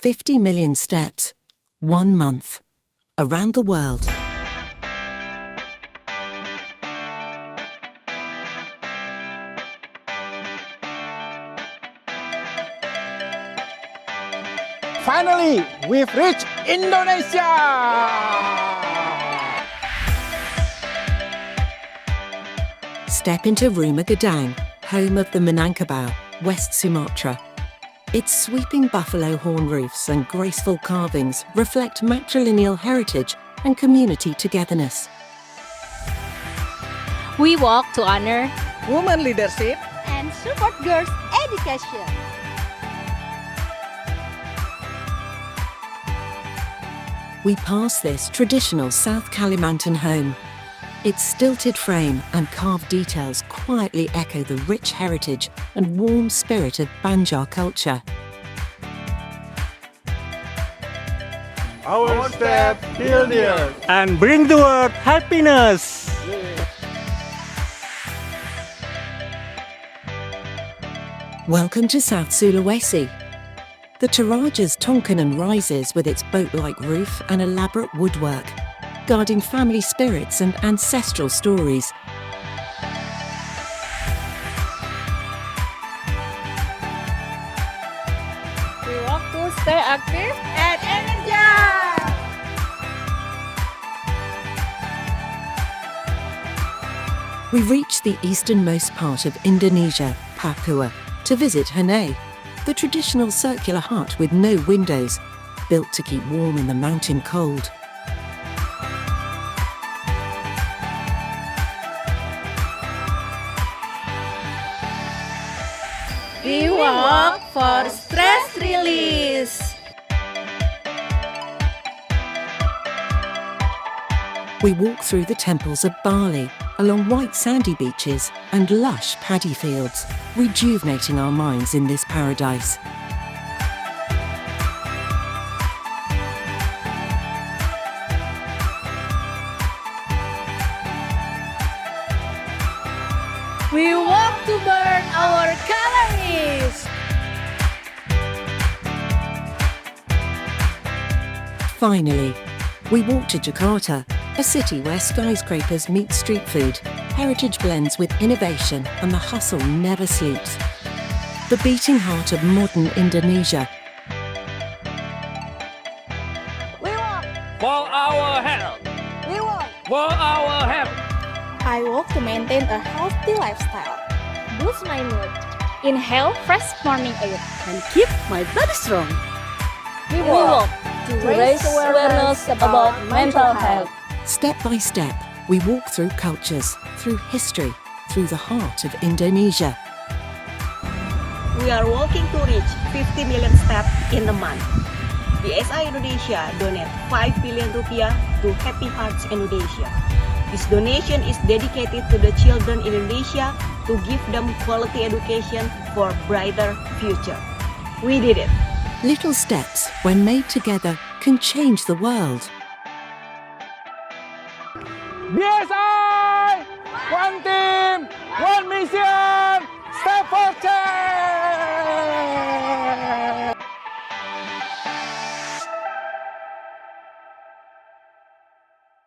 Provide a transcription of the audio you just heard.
50 million steps, 1 month, around the world. Finally, we've reached Indonesia! Step into Rumah Gadang, home of the Minangkabau, West Sumatra. Its sweeping buffalo horn roofs and graceful carvings reflect matrilineal heritage and community togetherness. We walk to honor Women leadership and support girls' education. We pass this traditional South Kalimantan home. Its stilted frame and carved details quietly echo the rich heritage and warm spirit of Banjar culture. Our step heal the earth and bring the world happiness. Welcome to South Sulawesi. The Toraja's Tonkanen rises with its boat-like roof and elaborate woodwork, guarding family spirits and ancestral stories. We walk to stay active And energize! We reach the easternmost part of Indonesia, Papua, to visit Hanai, the traditional circular hut with no windows, built to keep warm in the mountain cold. We walk for stress release. We walk through the temples of Bali, along white sandy beaches and lush paddy fields, rejuvenating our minds in this paradise. We walk to burn our calories. Finally, we walk to Jakarta, a city where skyscrapers meet street food, heritage blends with innovation, and the hustle never sleeps. The beating heart of modern Indonesia. We walk! For our health! We walk! For our health! I walk to maintain a healthy lifestyle. Boost my mood. Inhale fresh morning air. And keep my body strong. We walk To raise awareness about mental health. Step by step, we walk through cultures, through history, through the heart of Indonesia. We are walking to reach 50 million steps in a month. BSI Indonesia donate 5 billion rupiah to Happy Hearts Indonesia. This donation is dedicated to the children in Indonesia to give them quality education for a brighter future. We did it. Little steps, when made together, can change the world. BSI!